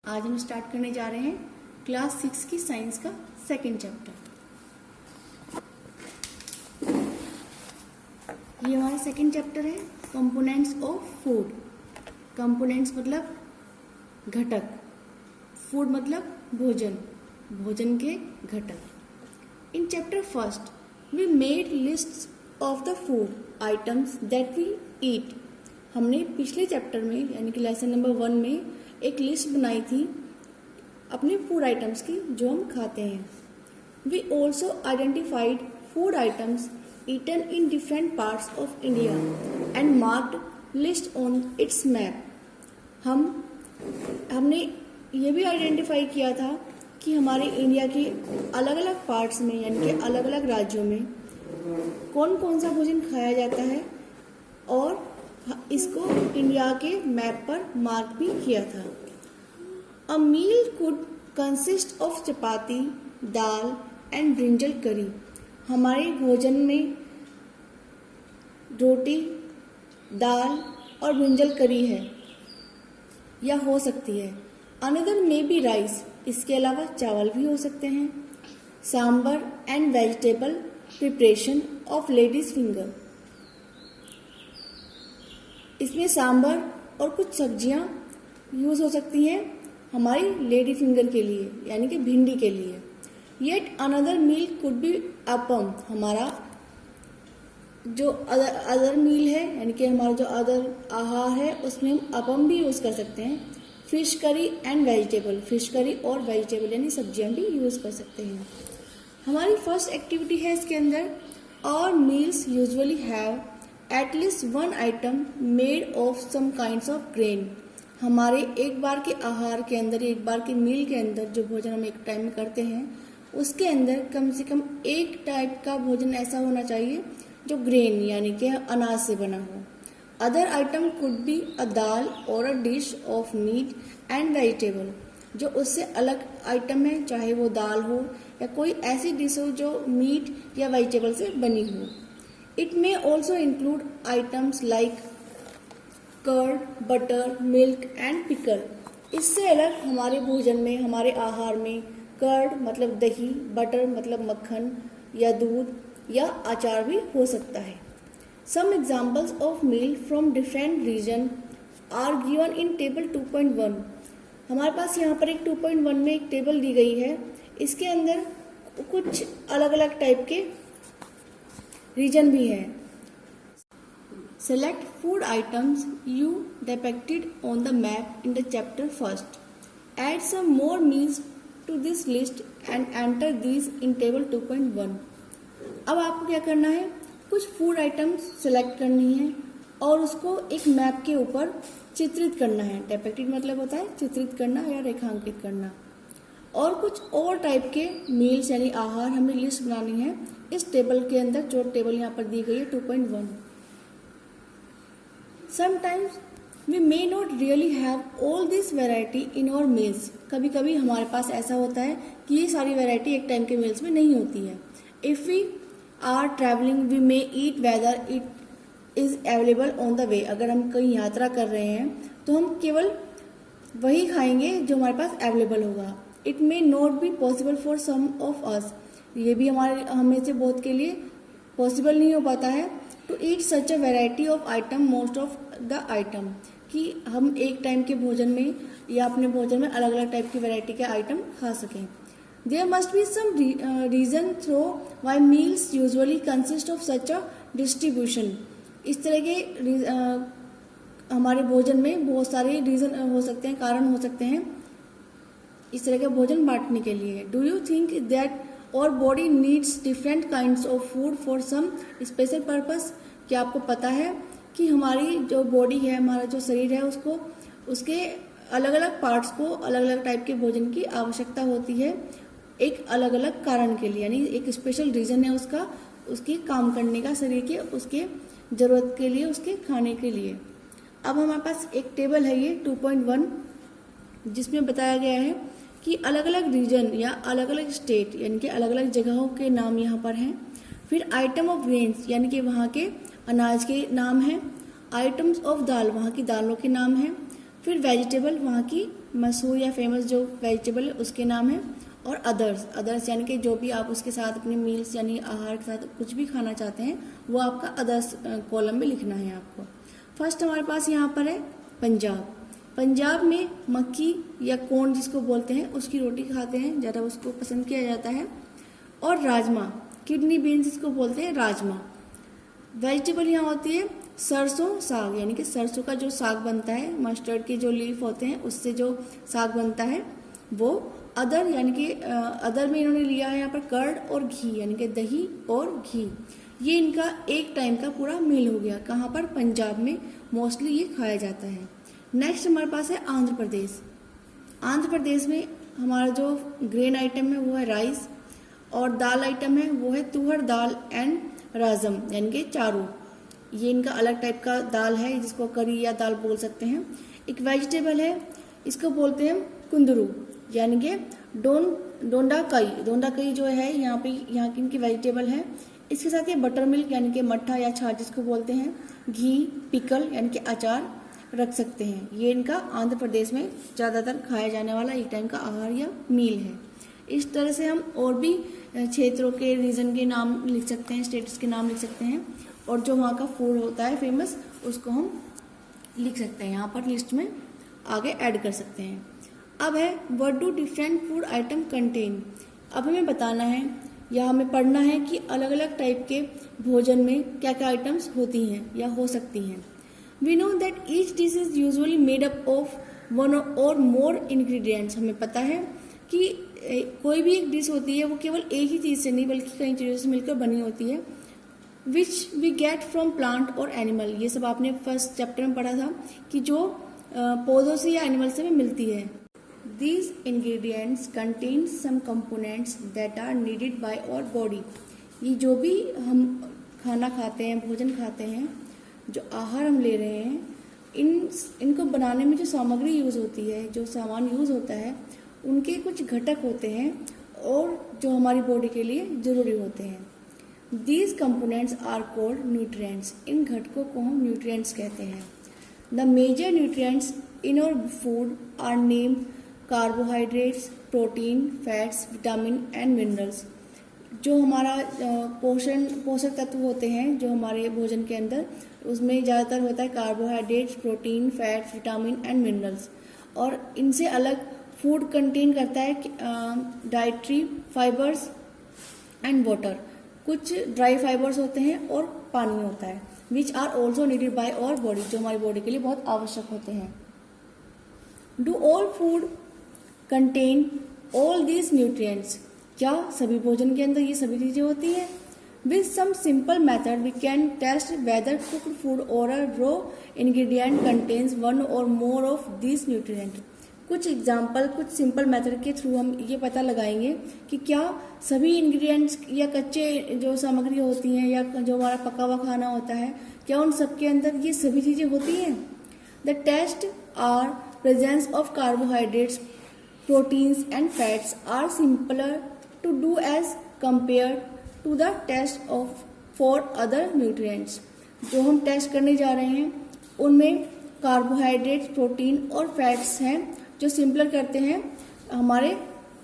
आज हम स्टार्ट करने जा रहे हैं क्लास 6 की साइंस का सेकंड चैप्टर। ये हमारा सेकंड चैप्टर है कंपोनेंट्स ऑफ फूड। कंपोनेंट्स मतलब घटक, फूड मतलब भोजन, भोजन के घटक। In chapter first we made lists of the food items that we eat. हमने पिछले चैप्टर में यानी कि लेसन नंबर 1 में एक लिस्ट बनाई थी अपने फूड आइटम्स की जो हम खाते हैं। We also identified food items eaten in different parts of India and marked list on its map. हमने ये भी आइडेंटिफाई किया था कि हमारे इंडिया के अलग अलग पार्ट्स में यानी कि अलग अलग राज्यों में कौन कौन सा भोजन खाया जाता है और इसको इंडिया के मैप पर मार्क भी किया था। A meal could consist of chapati, dal and brinjal curry. हमारे भोजन में रोटी, दाल और ब्रिंजल करी है या हो सकती है। अनदर मे बी राइस, इसके अलावा चावल भी हो सकते हैं। Sambar and vegetable preparation of ladies finger, इसमें सांबर और कुछ सब्जियां यूज हो सकती हैं हमारी लेडी फिंगर के लिए यानी कि भिंडी के लिए। Yet another meal could be appam, हमारा जो अदर मील है यानी कि हमारा जो अदर आहार है उसमें हम अपम भी यूज कर सकते हैं। Fish curry and vegetable, fish curry और वेजिटेबल यानी सब्जियां भी यूज कर सकते हैं। हमारी फर्स्ट एक्टिविटी है इसके अंदर, और meals usually have at least one item made of some kinds of grain. हमारे एक बार के आहार के अंदर, एक बार के मील के अंदर जो भोजन हम एक टाइम में करते हैं उसके अंदर कम से कम एक टाइप का भोजन ऐसा होना चाहिए जो ग्रेन यानी कि अनाज से बना हो। Other item could be a dal or a dish of meat and vegetable, जो उससे अलग आइटम है, चाहे वो दाल हो या कोई ऐसी डिश हो जो मीट या वेजिटेबल से बनी हो। It may also include items like curd, butter, milk and pickle. इससे अलग हमारे भोजन में, हमारे आहार में कर्ड मतलब दही, बटर मतलब मक्खन या दूध या अचार भी हो सकता है। Some examples of meal from different region are given in table 2.1. हमारे पास यहाँ पर एक 2.1 में एक टेबल दी गई है। इसके अंदर कुछ अलग अलग टाइप के रीजन भी है। Select food items you depicted on the map in the chapter first. Add some more meals to this list and enter these in table 2.1. अब आपको क्या करना है, कुछ फूड आइटम्स सेलेक्ट करनी है और उसको एक मैप के ऊपर चित्रित करना है। डेपिक्टेड मतलब होता है चित्रित करना या रेखांकित करना। और कुछ और टाइप के मील्स यानी आहार हमें लिस्ट बनानी है इस टेबल के अंदर, जो टेबल यहाँ पर दी गई है 2.1। Sometimes we may not really have all this variety in our meals. कभी कभी हमारे पास ऐसा होता है कि ये सारी वैरायटी एक टाइम के मील्स में नहीं होती है। If we are traveling, we may eat whether it is available on the way. अगर हम कहीं यात्रा कर रहे हैं तो हम केवल वही खाएंगे जो हमारे पास अवेलेबल होगा। It may not be possible for some of us. ये भी हमें से बहुत के लिए पॉसिबल नहीं हो पाता है to eat such a variety of item most of the item, कि हम एक टाइम के भोजन में या अपने भोजन में अलग अलग टाइप की वैरायटी के आइटम खा सकें। There must be some reason throw why meals usually consist of such a distribution. इस तरह के हमारे भोजन में बहुत सारे रीजन हो सकते हैं, कारण हो सकते हैं इस तरह का भोजन बांटने के लिए। Do you think that our body needs different kinds of food for some special purpose? क्या आपको पता है कि हमारी जो बॉडी है, हमारा जो शरीर है, उसको उसके अलग अलग पार्ट्स को अलग अलग टाइप के भोजन की आवश्यकता होती है एक अलग अलग कारण के लिए, यानी एक स्पेशल रीजन है उसका, उसके काम करने का, शरीर के उसके जरूरत के लिए, उसके खाने के लिए। अब हमारे पास एक टेबल है ये 2.1 जिसमें बताया गया है कि अलग अलग रीजन या अलग अलग स्टेट यानी कि अलग अलग जगहों के नाम यहाँ पर हैं। फिर आइटम ऑफ ग्रेन्स यानी कि वहाँ के अनाज के नाम हैं। आइटम्स ऑफ दाल, वहाँ की दालों के नाम हैं। फिर वेजिटेबल, वहाँ की मशहूर या फेमस जो वेजिटेबल है उसके नाम है, और अदर्स यानी कि जो भी आप उसके साथ अपने मील्स यानी आहार के साथ कुछ भी खाना चाहते हैं वो आपका अदर्स कॉलम में लिखना है आपको। फर्स्ट हमारे पास यहाँ पर है पंजाब। पंजाब में मक्की या कॉर्न जिसको बोलते हैं उसकी रोटी खाते हैं, ज़्यादा उसको पसंद किया जाता है। और राजमा, किडनी बीन्स जिसको बोलते हैं राजमा। वेजिटेबल यहाँ होती है सरसों साग, यानी कि सरसों का जो साग बनता है, मस्टर्ड के जो लीफ होते हैं उससे जो साग बनता है वो। अदर यानी कि अदर में इन्होंने लिया है यहाँ पर कर्ड और घी, यानी कि दही और घी। ये इनका एक टाइम का पूरा मील हो गया। कहाँ पर? पंजाब में मोस्टली ये खाया जाता है। नेक्स्ट हमारे पास है आंध्र प्रदेश। आंध्र प्रदेश में हमारा जो ग्रेन आइटम है वो है राइस, और दाल आइटम है वो है तुहर दाल एंड राजम, यानी कि चारू। ये इनका अलग टाइप का दाल है जिसको करी या दाल बोल सकते हैं। एक वेजिटेबल है, इसको बोलते हैं कुंदरू, यानी कि डोंडा कई जो है यहाँ की इनकी वेजिटेबल है। इसके साथ ये बटर मिल्क यानी कि मट्ठा या छाछ जिसको बोलते हैं, घी, पिकल यानी कि अचार रख सकते हैं। ये इनका आंध्र प्रदेश में ज़्यादातर खाया जाने वाला एक टाइम का आहार या मील है। इस तरह से हम और भी क्षेत्रों के, रीजन के नाम लिख सकते हैं, स्टेट्स के नाम लिख सकते हैं, और जो वहाँ का फूड होता है फेमस उसको हम लिख सकते हैं, यहाँ पर लिस्ट में आगे ऐड कर सकते हैं। अब है what do different food atom contain. अब हमें बताना है या हमें पढ़ना है कि अलग अलग टाइप के भोजन में क्या क्या आइटम्स होती हैं या हो सकती हैं। We know that each dish is usually made up of one or more ingredients. हमें पता है कि कोई भी एक डिश होती है वो केवल एक ही चीज़ से नहीं बल्कि कई चीज़ों से मिलकर बनी होती है। Which we get from plant और एनिमल, ये सब आपने फर्स्ट चैप्टर में पढ़ा था कि जो पौधों से या एनिमल से भी मिलती है। These ingredients contain some components that are needed by our body। ये जो भी हम खाना खाते हैं, भोजन खाते हैं, जो आहार हम ले रहे हैं, इनको बनाने में जो सामग्री यूज़ होती है, जो सामान यूज़ होता है, उनके कुछ घटक होते हैं और जो हमारी बॉडी के लिए ज़रूरी होते हैं। These components are called nutrients। इन घटकों को हम nutrients कहते हैं। The major nutrients in our food are named carbohydrates, protein, fats, vitamin and minerals. जो हमारा पोषक तत्व होते हैं जो हमारे भोजन के अंदर, उसमें ज़्यादातर होता है carbohydrates, protein, fats, vitamin and minerals. और इनसे अलग फूड कंटेन करता है डाइटरी फाइबर्स एंड वाटर। कुछ ड्राई फाइबर्स होते हैं और पानी होता है, which are also needed by our body, जो हमारी बॉडी के लिए बहुत आवश्यक होते हैं। Do all food contain all these nutrients. क्या सभी भोजन के अंदर ये सभी चीज़ें होती हैं? With some simple method we can test whether cooked food or a raw ingredient contains one or more of these nutrient. कुछ एग्जाम्पल, कुछ सिंपल मेथड के थ्रू हम ये पता लगाएंगे कि क्या सभी इंग्रेडिएंट्स या कच्चे जो सामग्री होती हैं या जो हमारा पका हुआ खाना होता है, क्या उन सबके अंदर ये सभी चीज़ें होती हैं। The test or presence of carbohydrates, proteins and fats are simpler to do as compared to the test of for other nutrients। जो हम टेस्ट करने जा रहे हैं उनमें कार्बोहाइड्रेट, प्रोटीन और फैट्स हैं जो सिंपलर करते हैं हमारे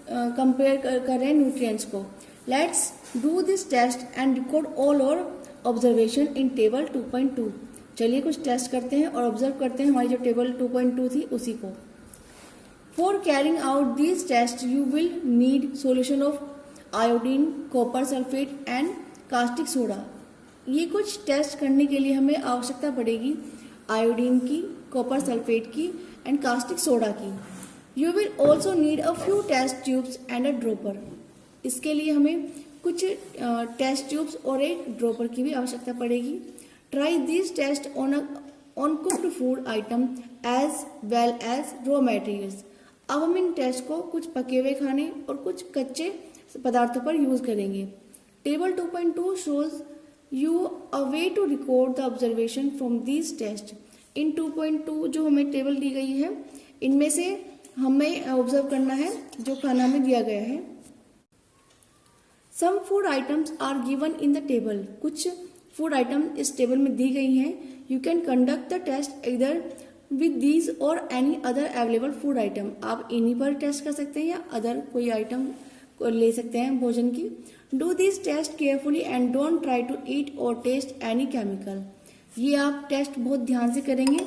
कंपेयर कर रहे हैं न्यूट्रिएंट्स को। Let's do this test and record all our observation in table 2.2। चलिए कुछ टेस्ट करते हैं और ऑब्जर्व करते हैं हमारी जो टेबल 2.2 थी उसी को। For carrying out these tests, you will need solution of iodine, copper sulfate and caustic soda। ये कुछ टेस्ट करने के लिए हमें आवश्यकता पड़ेगी आयोडीन की, कॉपर सल्फेट की एंड कास्टिक सोडा की। You will also need a few test tubes and a dropper। इसके लिए हमें कुछ टेस्ट ट्यूब्स और एक ड्रॉपर की भी आवश्यकता पड़ेगी। Try these tests on cooked food item as well as raw materials। अब हम इन टेस्ट को कुछ पके हुए खाने और कुछ कच्चे पदार्थों पर यूज करेंगे। Table 2.2 shows you a way to record the observation from these test. In 2.2 जो हमें टेबल दी गई है इनमें से हमें ऑब्जर्व करना है जो खाना हमें दिया गया है। Some food items are given in the table. कुछ फूड आइटम इस टेबल में दी गई हैं। You can conduct the test either with these or any other available food item. आप इन्हीं पर टेस्ट कर सकते हैं या अदर कोई आइटम को ले सकते हैं भोजन की। Do this test carefully and don't try to eat or taste any chemical. ये आप टेस्ट बहुत ध्यान से करेंगे,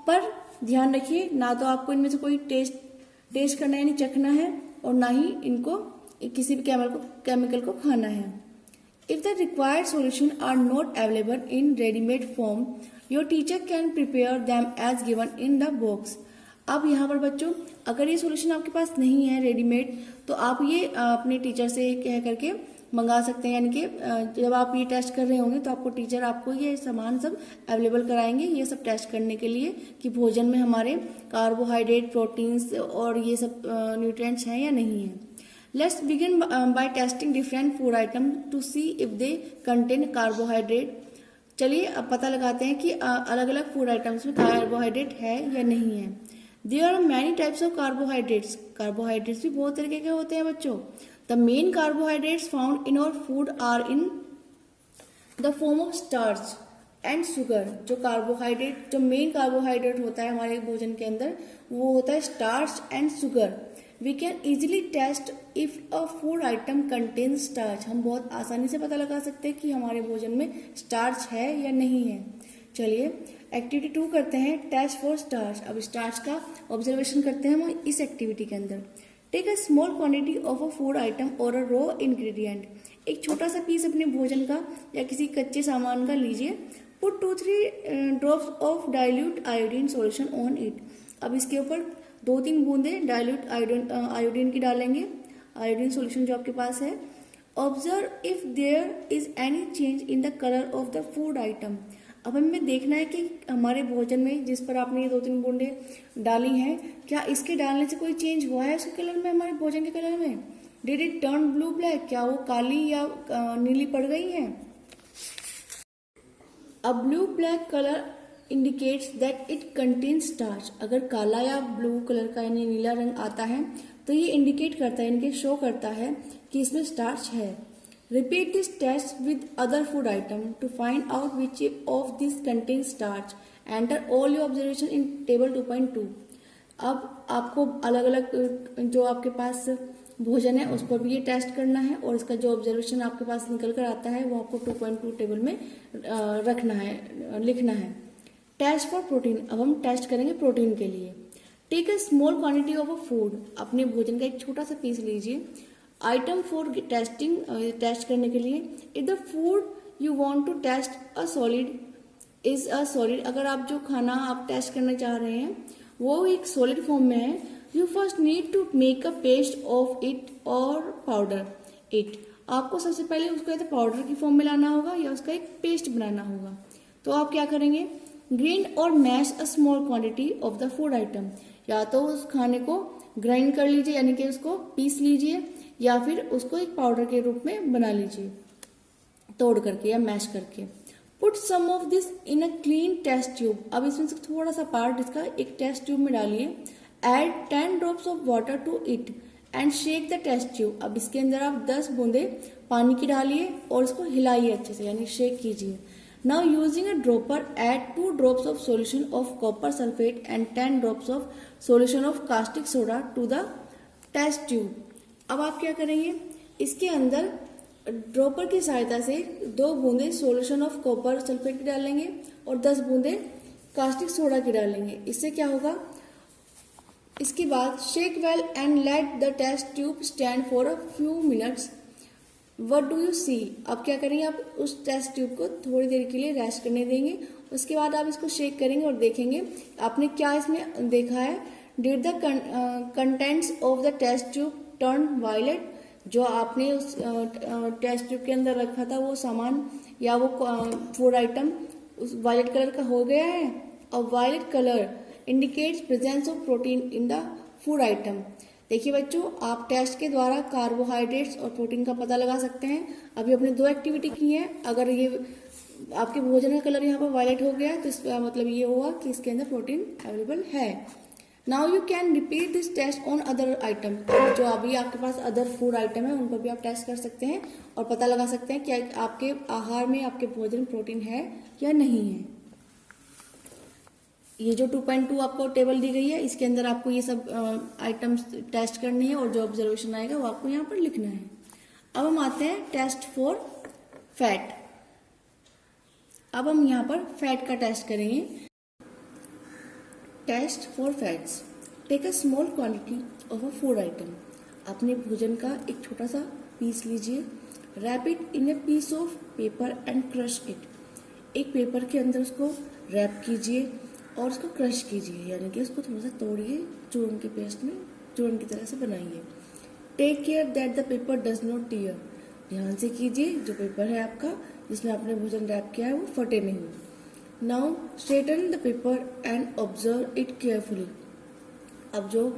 पर ध्यान रखिए ना तो आपको इनमें से कोई टेस्ट करना है यानी चखना है, और ना ही इनको किसी भी केमिकल को खाना है। If the required solution are not available in readymade form, your teacher can prepare them as given in the box. अब यहाँ पर बच्चों अगर ये सोल्यूशन आपके पास नहीं है रेडीमेड, तो आप ये अपने टीचर से कह करके मंगा सकते हैं। यानी कि जब आप ये टेस्ट कर रहे होंगे तो आपको टीचर आपको ये सामान सब अवेलेबल कराएंगे ये सब टेस्ट करने के लिए कि भोजन में हमारे कार्बोहाइड्रेट, प्रोटीन्स और ये सब न्यूट्रिएंट्स हैं या नहीं है। Let's begin by testing different food item to see if they contain carbohydrate. चलिए अब पता लगाते हैं कि अलग अलग फूड आइटम्स में कार्बोहाइड्रेट है या नहीं है। There are many types of carbohydrates. Carbohydrates भी बहुत तरीके के होते हैं बच्चों। The main carbohydrates found in our food are in the form of starch and sugar. जो मेन कार्बोहाइड्रेट होता है हमारे भोजन के अंदर वो होता है starch and sugar. We can easily test if a food item contains starch. हम बहुत आसानी से पता लगा सकते हैं कि हमारे भोजन में स्टार्च है या नहीं है। चलिए एक्टिविटी 2 करते हैं, टेस्ट फॉर स्टार्च। अब स्टार्च का ऑब्जर्वेशन करते हैं हम इस एक्टिविटी के अंदर। Take a small quantity of a food item or a raw ingredient. एक छोटा सा पीस अपने भोजन का या किसी कच्चे सामान का लीजिए। Put 2-3 drops of dilute iodine solution on it. अब इसके ऊपर 2-3 बूंदे डाइल्यूट आयोडीन की डालेंगे, आयोडीन सॉल्यूशन जो आपके पास है। Observe if there is any change in the colour of the food item. अब हमें देखना है कि हमारे भोजन में जिस पर आपने ये 2-3 बूंदे डाली हैं, क्या इसके डालने से कोई चेंज हुआ है उसके कलर में, हमारे भोजन के कलर में? Did it turn blue black? क्या वो काली या नीली पड़ गई है? A blue black colour indicates that it contains starch. अगर काला या ब्लू कलर का यानी नीला रंग आता है तो ये इंडिकेट करता है, इनके शो करता है कि इसमें स्टार्च है। Repeat this test with other food item to find out which of this contains starch. Enter all your observation in table 2.2। अब आपको अलग अलग जो आपके पास भोजन है उस पर भी ये टेस्ट करना है, और इसका जो ऑब्जर्वेशन आपके पास निकल कर आता है वो आपको 2.2 टेबल में रखना है, लिखना है। Test for protein. अब हम टेस्ट करेंगे प्रोटीन के लिए। Take a small quantity of a food. अपने भोजन का एक छोटा सा पीस लीजिए। आइटम फॉर टेस्टिंग, टेस्ट करने के लिए। If the food you want to test a solid is a solid. अगर आप जो खाना आप टेस्ट करना चाह रहे हैं वो एक सॉलिड फॉर्म में है, you first need to make a paste of it or powder it. आपको सबसे पहले उसको या तो पाउडर की फॉर्म में लाना होगा या उसका एक पेस्ट बनाना होगा। तो आप क्या करेंगे? Grind or mash a small quantity of the food item. या तो उस खाने को ग्राइंड कर लीजिए यानी कि उसको पीस लीजिए, या फिर उसको एक पाउडर के रूप में बना लीजिए तोड़ करके या मैश करके। Put some of this in a clean test tube. अब इसमें से थोड़ा सा पार्ट इसका एक टेस्ट ट्यूब में डालिए। Add 10 drops of water to it and shake the test tube. अब इसके अंदर आप 10 बूंदे पानी की डालिए और इसको हिलाइए अच्छे से यानी शेक कीजिए। Now using a dropper, add 2 drops of solution of copper sulfate and 10 drops of solution of caustic soda to the test tube. अब आप क्या करेंगे? इसके अंदर ड्रॉपर की सहायता से 2 बूंदे सोल्यूशन ऑफ कॉपर सल्फेट की डालेंगे और 10 बूंदे कास्टिक सोडा की डालेंगे। इससे क्या होगा? इसके बाद shake well and let the test tube stand for a few minutes. What do you see? अब क्या करेंगे? आप उस टेस्ट ट्यूब को थोड़ी देर के लिए रेस्ट करने देंगे। उसके बाद आप इसको शेक करेंगे और देखेंगे आपने क्या इसमें देखा है। Did the contents of the test tube turn violet? जो आपने उस टेस्ट ट्यूब के अंदर रखा था वो सामान या वो फूड आइटम उस वायलेट कलर का हो गया है। और violet colour indicates presence of protein in the food item. देखिए बच्चों, आप टेस्ट के द्वारा कार्बोहाइड्रेट्स और प्रोटीन का पता लगा सकते हैं। अभी अपने 2 एक्टिविटी की हैं। अगर ये आपके भोजन का कलर यहाँ पर वायलेट हो गया तो इसका मतलब ये हुआ कि इसके अंदर प्रोटीन अवेलेबल है। Now you can repeat this test on other item. जो अभी आपके पास अदर फूड आइटम है उन पर भी आप टेस्ट कर सकते हैं और पता लगा सकते हैं कि आपके आहार में आपके भोजन प्रोटीन है या नहीं है। ये जो 2.2 आपको टेबल दी गई है, इसके अंदर आपको ये सब आइटम्स टेस्ट करने हैं और जो ऑब्जर्वेशन आएगा वो आपको यहाँ पर लिखना है। अब हम आते हैं टेस्ट फॉर फैट। अब हम यहाँ पर फैट का टेस्ट करेंगे। Test for fats. Take a small quantity of a food item. अपने भोजन का एक छोटा सा पीस लीजिए। Wrap it in a piece of paper and crush it. एक पेपर के अंदर उसको रैप कीजिए और उसको क्रश कीजिए, यानी कि उसको थोड़ा सा तोड़िए, चूर्ण के पेस्ट में चूर्ण की तरह से बनाइए। Take care that the paper does not tear. ध्यान से कीजिए जो पेपर है आपका जिसमें आपने भोजन रैप किया है वो फटे नहीं। Now straighten the paper and observe it carefully. अब जो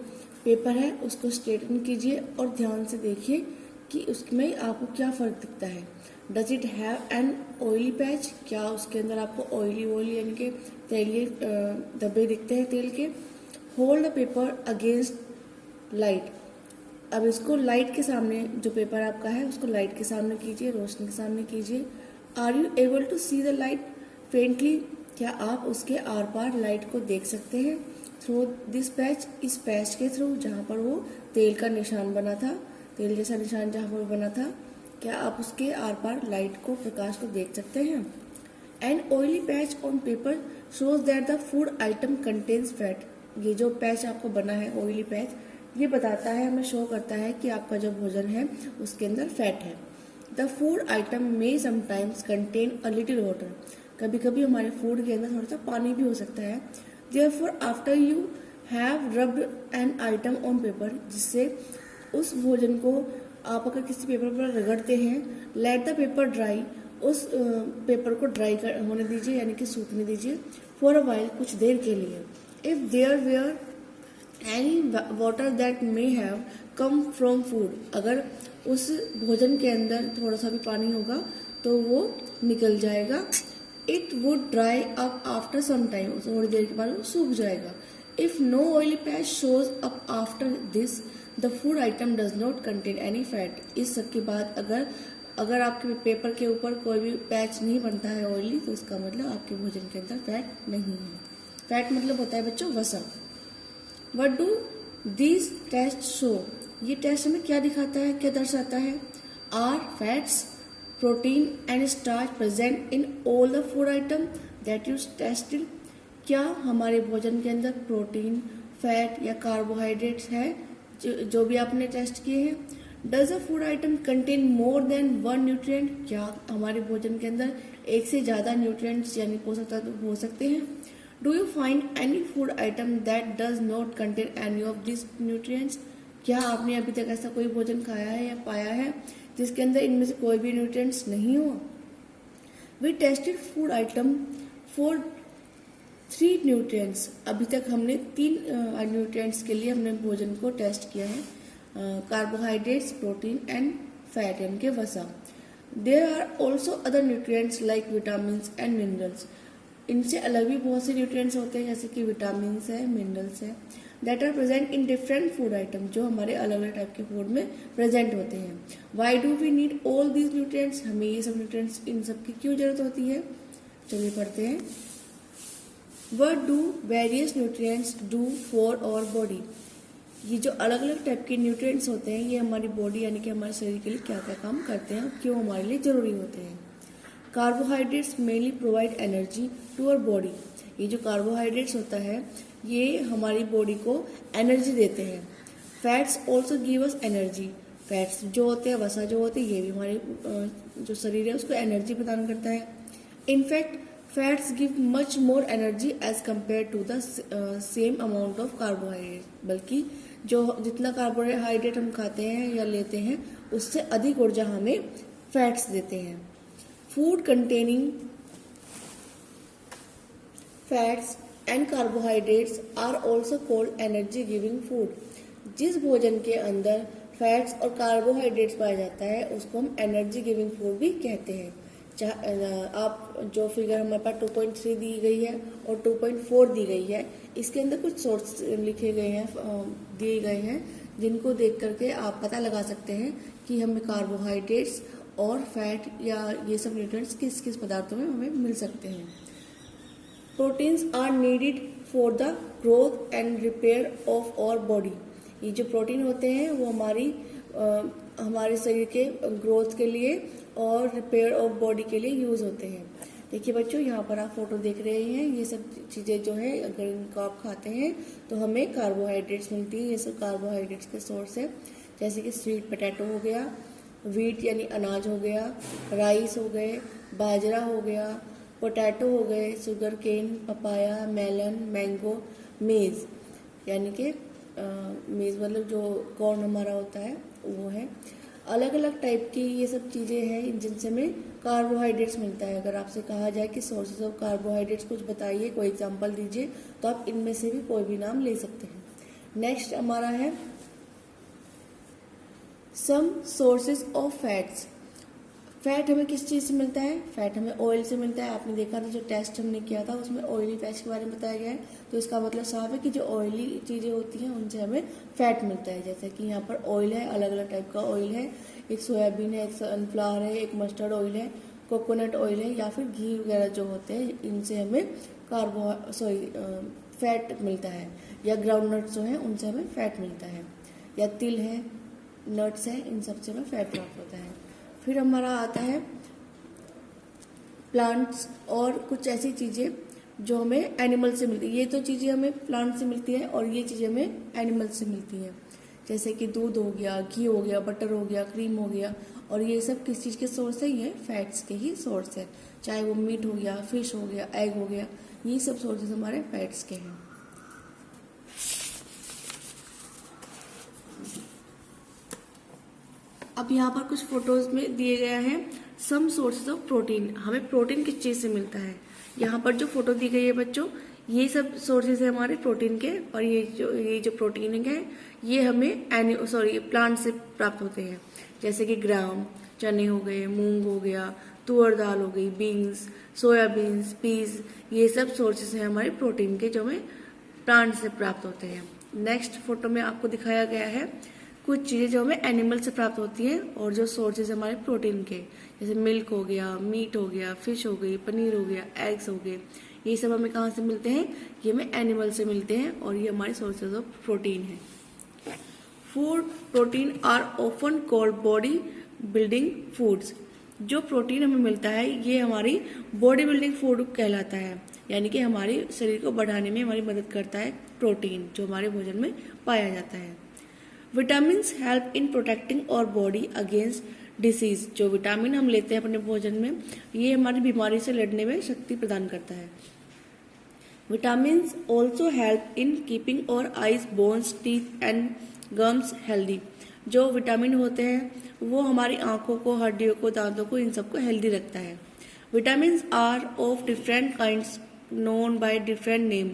पेपर है उसको स्ट्रेटन कीजिए और ध्यान से देखिए कि उसमें आपको क्या फर्क दिखता है। Does it have an oily patch. क्या उसके अंदर आपको ऑयली यानी कि तेलीय धब्बे दिखते हैं तेल के। Hold the paper against light. अब इसको लाइट के सामने, जो पेपर आपका है उसको लाइट के सामने कीजिए, रोशनी के सामने कीजिए। Are you able to see the light faintly. क्या आप उसके आर पार लाइट को देख सकते हैं। Through this patch. इस पैच के थ्रू जहाँ पर वो तेल का निशान बना था, तेल जैसा निशान जहाँ पर बना था, क्या आप उसके आर पार लाइट को, प्रकाश को देख सकते हैं। An oily patch on paper shows that the food item contains fat. ये जो पैच आपको बना है ऑयली पैच, ये बताता है, हमें शो करता है कि आपका जो भोजन है उसके अंदर फैट है। The food item may sometimes contain a little water. कभी कभी हमारे फूड के अंदर थोड़ा सा पानी भी हो सकता है। Therefore after you have rubbed an item on paper, जिससे उस भोजन को आप अगर किसी पेपर पर रगड़ते हैं, लेट द पेपर ड्राई। उस पेपर को ड्राई होने दीजिए, यानी कि सूखने दीजिए। फॉर अ वाइल, कुछ देर के लिए। If there were any water that may have come from food, अगर उस भोजन के अंदर थोड़ा सा भी पानी होगा तो वो निकल जाएगा। It would dry up after some time, थोड़ी देर के बाद वो सूख जाएगा। If no oily patch shows up after this, the food item does not contain any fat. इस सब के बाद अगर आपके पेपर के ऊपर कोई भी पैच नहीं बनता है ऑयली, तो इसका मतलब आपके भोजन के अंदर फैट नहीं है। फैट मतलब होता है बच्चों वसा। What do these test show. ये टेस्ट हमें क्या दिखाता है, क्या दर्शाता है। Are fats, protein and starch present in all the food item that you tested. क्या हमारे भोजन के अंदर प्रोटीन, फैट या कार्बोहाइड्रेट्स है जो भी आपने टेस्ट किए हैं। Does a food atom contain more than one nutrient. क्या हमारे भोजन के अंदर एक से ज़्यादा न्यूट्रिएंट्स यानी पोषक तत्व हो सकते हैं। Do you find any food item that does not contain any of this nutrients. क्या आपने अभी तक ऐसा कोई भोजन खाया है या पाया है जिसके अंदर इनमें से कोई भी न्यूट्रिएंट्स नहीं हो। We tested food item for 3 nutrients. अभी तक हमने 3 न्यूट्रिएंट्स के लिए हमने भोजन को टेस्ट किया है। कार्बोहाइड्रेट्स, प्रोटीन एंड फैट यानी कि वसा। There are also other nutrients like vitamin and minerals. इनसे अलग भी बहुत से न्यूट्रिएंट्स होते हैं जैसे कि विटामिन है, मिनरल्स है, that are present in different food item, जो हमारे अलग अलग टाइप के फूड में प्रेजेंट होते हैं। Why do we need all these nutrients. हमें ये सब न्यूट्रिएंट्स, इन सब की क्यों जरूरत होती है। चलिए पढ़ते हैं। What do various nutrients do for our body? ये जो अलग अलग टाइप के न्यूट्रिएंट्स होते हैं ये हमारी बॉडी यानी कि हमारे शरीर के लिए क्या क्या काम करते हैं, क्यों हमारे लिए जरूरी होते हैं। Carbohydrates mainly provide energy to our body. ये जो कार्बोहाइड्रेट्स होता है ये हमारी बॉडी को एनर्जी देते हैं। Fats also give us energy. Fats जो होते हैं, वसा जो होते हैं, ये भी हमारे जो शरीर है उसको एनर्जी प्रदान करता है। In fact fats give much more energy as compare to the same amount of carbohydrate. बल्कि जो जितना कार्बोहाइड्रेट हम खाते हैं या लेते हैं उससे अधिक ऊर्जा हमें फैट्स देते हैं। Food containing fats and carbohydrates are also called energy giving food. जिस भोजन के अंदर फैट्स और कार्बोहाइड्रेट्स पाया जाता है उसको हम एनर्जी गिविंग फूड भी कहते हैं। आप जो फिगर हमारे पास 2.3 दी गई है और 2.4 दी गई है, इसके अंदर कुछ सोर्स लिखे गए हैं, दिए गए हैं, जिनको देख करके आप पता लगा सकते हैं कि हमें कार्बोहाइड्रेट्स और फैट या ये सब न्यूट्रिएंट्स किस किस पदार्थों में हमें मिल सकते हैं। Proteins are needed for the growth and repair of our body. ये जो प्रोटीन होते हैं वो हमारे शरीर के ग्रोथ के लिए और रिपेयर ऑफ बॉडी के लिए यूज होते हैं। देखिए बच्चों, यहाँ पर आप फोटो देख रहे हैं, ये सब चीजें जो है अगर इनको आप खाते हैं तो हमें कार्बोहाइड्रेट्स मिलती है। ये सब कार्बोहाइड्रेट्स के सोर्स है, जैसे कि स्वीट पोटैटो हो गया, व्हीट यानी अनाज हो गया, राइस हो गए, बाजरा हो गया, पोटैटो हो गए, sugar cane, papaya, melon, mango, maize यानी कि मेज मतलब जो कॉर्न हमारा होता है वो है। अलग अलग टाइप की ये सब चीज़ें हैं जिनसे हमें कार्बोहाइड्रेट्स मिलता है। अगर आपसे कहा जाए कि सोर्सेज ऑफ कार्बोहाइड्रेट्स कुछ बताइए, कोई एग्जांपल दीजिए, तो आप इनमें से भी कोई भी नाम ले सकते हैं। नेक्स्ट हमारा है some sources of fats. Fat हमें किस चीज़ से मिलता है? फैट हमें ऑयल से मिलता है। आपने देखा था जो टेस्ट हमने किया था उसमें ऑयली फैट्स के बारे में बताया गया है। तो इसका मतलब साफ है कि जो ऑयली चीज़ें होती हैं उनसे हमें फैट मिलता है। जैसे कि यहाँ पर ऑयल है, अलग अलग टाइप का ऑयल है, एक सोयाबीन है, एक सनफ्लावर है, एक मस्टर्ड ऑयल है, कोकोनट ऑयल है, या फिर घी वगैरह जो होते हैं इनसे हमें फैट मिलता है। या ग्राउंडनट जो है उनसे हमें फैट मिलता है, या तिल है, नट्स है, इन सब से हमें फैट प्राप्त होता है। फिर हमारा आता है प्लांट्स और कुछ ऐसी चीज़ें जो हमें एनिमल से मिलती है। ये तो चीज़ें हमें प्लांट से मिलती है और ये चीज़ें हमें एनिमल से मिलती है, जैसे कि दूध हो गया, घी हो गया, बटर हो गया, क्रीम हो गया। और ये सब किस चीज़ के सोर्स है? ये फैट्स के ही सोर्स है, चाहे वो मीट हो गया, फिश हो गया, एग हो गया, ये सब सोर्सेज हमारे फैट्स के हैं। अब यहाँ पर कुछ फोटोज में दिए गया है सम सोर्सेज ऑफ प्रोटीन। हमें प्रोटीन किस चीज़ से मिलता है? यहाँ पर जो फोटो दी गई है बच्चों, ये सब सोर्सेज है हमारे प्रोटीन के। और ये जो प्रोटीन है ये हमें प्लांट से प्राप्त होते हैं, जैसे कि ग्राम, चने हो गए, मूंग हो गया, तुअर दाल हो गई, बीन्स, सोयाबीन्स, पीज, ये सब सोर्सेज हैं हमारे प्रोटीन के जो हमें प्लांट से प्राप्त होते हैं। नेक्स्ट फोटो में आपको दिखाया गया है कुछ चीज़ें जो हमें एनिमल से प्राप्त होती हैं और जो सोर्सेज हमारे प्रोटीन के, जैसे मिल्क हो गया, मीट हो गया, फिश हो गई, पनीर हो गया, एग्स हो गए। ये सब हमें कहाँ से मिलते हैं? ये हमें एनिमल से मिलते हैं और ये हमारे सोर्सेज ऑफ प्रोटीन है। Food protein are often called body building foods. जो प्रोटीन हमें मिलता है ये हमारी बॉडी बिल्डिंग फूड कहलाता है, यानी कि हमारे शरीर को बढ़ाने में हमारी मदद करता है प्रोटीन, जो हमारे भोजन में पाया जाता है। Vitamins help in protecting our body against disease. जो विटामिन हम लेते हैं अपने भोजन में, ये हमारी बीमारी से लड़ने में शक्ति प्रदान करता है। Vitamins also help in keeping our eyes, bones, teeth and gums healthy. जो विटामिन होते हैं वो हमारी आंखों को, हड्डियों को, दांतों को, इन सबको हेल्दी रखता है। Vitamins are of different kinds known by different name.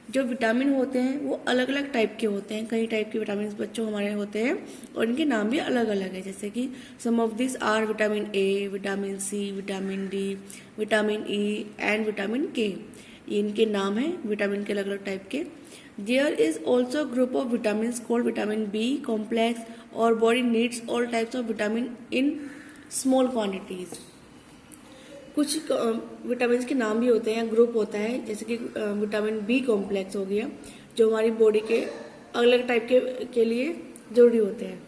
जो विटामिन होते हैं वो अलग अलग टाइप के होते हैं। कई टाइप के विटामिन बच्चों हमारे होते हैं और इनके नाम भी अलग अलग है, जैसे कि some of this are vitamin A, vitamin C, vitamin D, vitamin E and vitamin K. इनके नाम हैं विटामिन के अलग अलग टाइप के। There is also group of vitamin called vitamin B complex और body needs all types of vitamin in small quantities. कुछ vitamin के नाम भी होते हैं, ग्रुप होता है, जैसे कि विटामिन बी कॉम्प्लेक्स हो गया, जो हमारी बॉडी के अलग टाइप के लिए जरूरी होते हैं।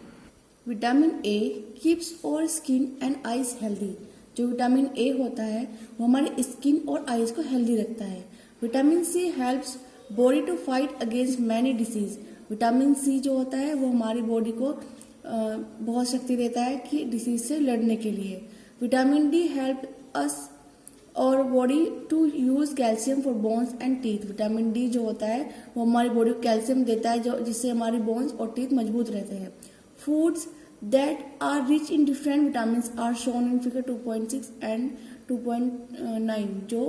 Vitamin A keeps our skin and eyes healthy. जो विटामिन ए होता है वो हमारी स्किन और आईज को हेल्दी रखता है। Vitamin C helps body to fight against many disease. Vitamin C जो होता है वो हमारी बॉडी को बहुत शक्ति देता है कि डिसीज से लड़ने के लिए। Vitamin D help us our body to use calcium for bones and teeth. Vitamin D जो होता है वो हमारी बॉडी को कैल्शियम देता है, जो जिससे हमारी बोन्स और टीथ मजबूत रहते हैं। Foods that are rich in different vitamin are shown in figure 2.6 and 2.9। जो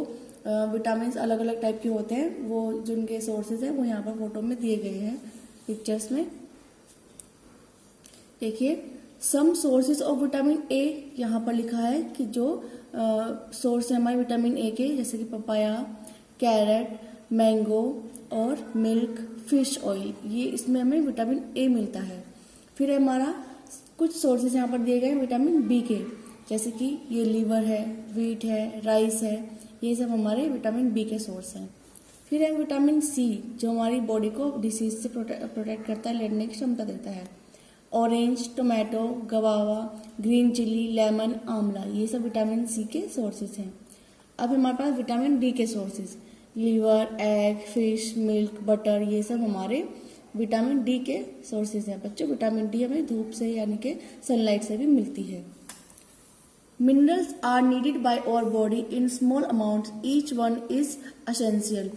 विटामिन अलग अलग टाइप के होते हैं वो जिनके सोर्सेज है वो यहाँ पर फोटो में दिए गए हैं पिक्चर्स में। देखिए some sources of vitamin A, यहाँ पर लिखा है कि जो सोर्स है हमारे विटामिन ए के, जैसे कि पपाया, कैरेट, मैंगो और मिल्क, फिश ऑयल, ये इसमें हमें विटामिन ए मिलता है। फिर हमारा कुछ सोर्सेज यहाँ पर दिए गए हैं विटामिन बी के, जैसे कि ये लीवर है, व्हीट है, राइस है, ये सब हमारे विटामिन बी के सोर्स हैं। फिर है विटामिन सी, जो हमारी बॉडी को डिसीज से प्रोटेक्ट करता है, लड़ने की क्षमता देता है। Orange, tomato, guava, green chilli, lemon, amla, ये सब विटामिन सी के सोर्सेज हैं। अब हमारे पास विटामिन डी के sources, liver, egg, fish, milk, butter, ये सब हमारे विटामिन डी के सोर्सेज हैं। बच्चों, विटामिन डी हमें धूप से यानी कि सनलाइट से भी मिलती है। Minerals are needed by our body in small amounts, each one is essential.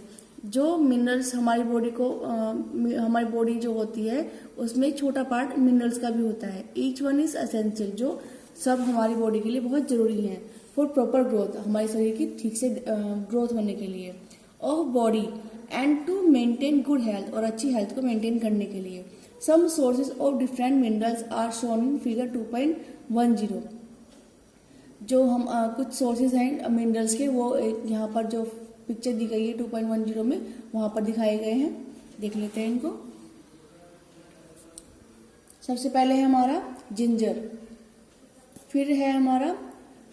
जो मिनरल्स हमारी बॉडी को हमारी बॉडी जो होती है उसमें छोटा पार्ट मिनरल्स का भी होता है। ईच वन इज एसेंशियल, जो सब हमारी बॉडी के लिए बहुत जरूरी है। फॉर प्रॉपर ग्रोथ, हमारे शरीर की ठीक से ग्रोथ होने के लिए, of body and to maintain good health, और अच्छी हेल्थ को मेंटेन करने के लिए। Some sources of different minerals are shown in figure 2.10। जो हम कुछ सोर्सेज हैं मिनरल्स के, वो यहाँ पर जो पिक्चर दी गई है 2.10 में, वहां पर दिखाए गए हैं। देख लेते हैं इनको। सबसे पहले है हमारा जिंजर, फिर है हमारा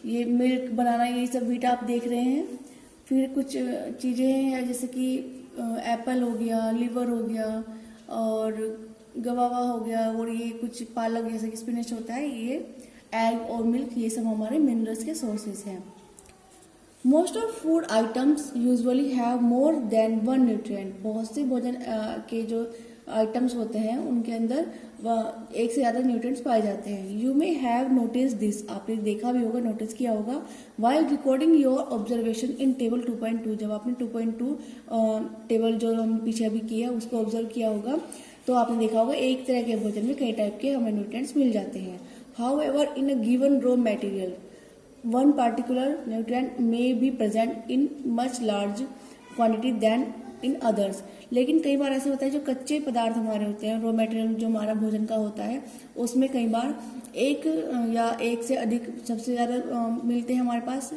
ये मिल्क, बनाना, ये सब बीटा आप देख रहे हैं। फिर कुछ चीज़ें हैं जैसे कि एप्पल हो गया, लिवर हो गया, और गवावा हो गया, और ये कुछ पालक जैसे कि स्पिनच होता है, ये एग और मिल्क, ये सब हमारे मिनरल्स के सोर्सेज हैं। Most of food items usually have more than one nutrient. बहुत से भोजन के जो आइटम्स होते हैं उनके अंदर एक से ज़्यादा न्यूट्रिएंट्स पाए जाते हैं। You may have notice this, आपने देखा भी होगा, नोटिस किया होगा, while recording your observation in table 2.2। जब आपने 2.2 टेबल जो हम पीछे भी किया उसको ऑब्जर्व किया होगा, तो आपने देखा होगा एक तरह के भोजन में कई टाइप के हमें न्यूट्रिएंट्स मिल जाते हैं। However, in a given raw material one particular nutrient may be present in much large quantity than in others। लेकिन कई बार ऐसा होता है जो कच्चे पदार्थ हमारे होते हैं, रॉ मटेरियल जो हमारा भोजन का होता है, उसमें कई बार एक या एक से अधिक सबसे ज़्यादा मिलते हैं हमारे पास।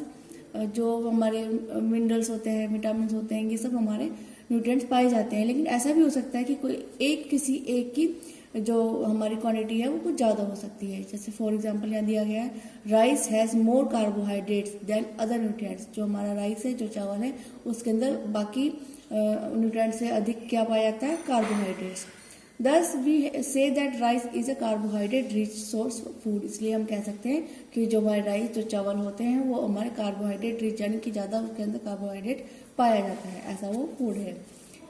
जो हमारे मिनरल्स होते हैं, विटामिन होते हैं, ये सब हमारे न्यूट्रिएंट्स पाए जाते हैं। लेकिन ऐसा भी हो सकता है कि कोई किसी एक की जो हमारी क्वांटिटी है वो कुछ ज़्यादा हो सकती है। जैसे फॉर एग्जांपल यहाँ दिया गया है, rice has more carbohydrates than other nutrients. जो हमारा राइस है, जो चावल है, उसके अंदर बाकी न्यूट्रिएंट्स से अधिक क्या पाया जाता है, carbohydrates. Thus we say that rice is a carbohydrate rich source food. इसलिए हम कह सकते हैं कि जो हमारे राइस, जो चावल होते हैं, वो हमारे कार्बोहाइड्रेट रिच, यानी कि ज़्यादा उसके अंदर कार्बोहाइड्रेट पाया जाता है, ऐसा वो फूड है।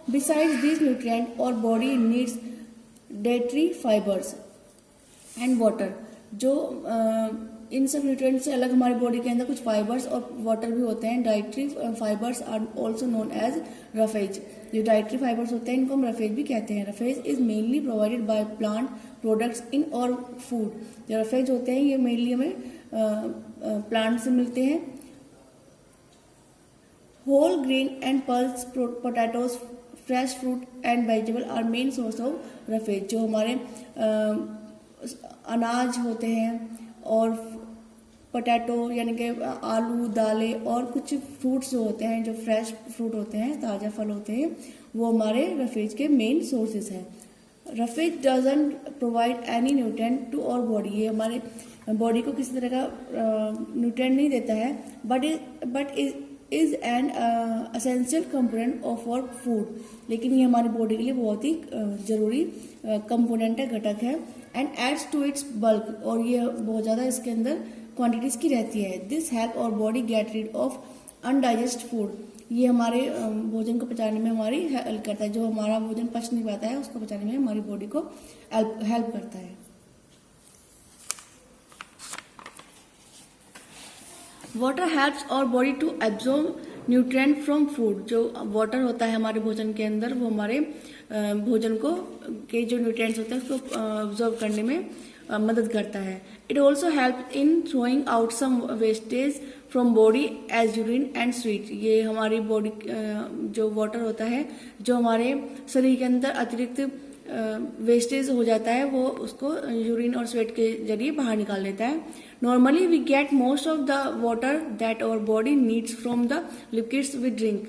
बिसाइड्स दिस न्यूट्रिएंट और body needs dietary fibres and water. जो इन सब न्यूट्रिएंट्स से अलग हमारी बॉडी के अंदर कुछ फाइबर्स और वाटर भी होते हैं। Dietary fibres are also known as roughage. जो डाइटरी फाइबर्स होते हैं इनको हम रफेज भी कहते हैं। Roughage is mainly provided by plant products in our food. जो रफेज होते हैं ये मेनली हमें प्लांट से मिलते हैं। Whole grain and pulse potatoes, fresh fruit and vegetable are main source of roughage. जो हमारे अनाज होते हैं और पोटैटो यानी कि आलू, दालें और कुछ फ्रूट्स जो होते हैं, जो फ्रेश फ्रूट होते हैं, ताज़ा फल होते हैं, वो हमारे रफेज के मेन सोर्सेज हैं। Roughage doesn't provide any nutrient to our body. ये हमारे बॉडी को किसी तरह का न्यूट्रिएंट नहीं देता है, but is an essential component of our food. लेकिन ये हमारी बॉडी के लिए बहुत ही जरूरी कंपोनेंट है, घटक है। And adds to its bulk, और ये बहुत ज़्यादा इसके अंदर क्वांटिटीज की रहती है। This help our body get rid of undigested food. ये हमारे भोजन को पचाने में हमारी हेल्प करता है। जो हमारा भोजन पच नहीं पाता है उसको पचाने में हमारी बॉडी को हेल्प करता है। Water helps our body to absorb nutrient from food. जो वाटर होता है हमारे भोजन के अंदर, वो हमारे भोजन को के जो न्यूट्रिएंट्स होते हैं उसको ऑब्जॉर्व करने में मदद करता है। It also help in throwing out some wastage from body as urine and sweat. ये हमारी बॉडी जो वाटर होता है, जो हमारे शरीर के अंदर अतिरिक्त वेस्टेज हो जाता है, वो उसको यूरिन और स्वेट के जरिए बाहर निकाल लेता है। Normally we get most of the water that our body needs from the liquids we drink.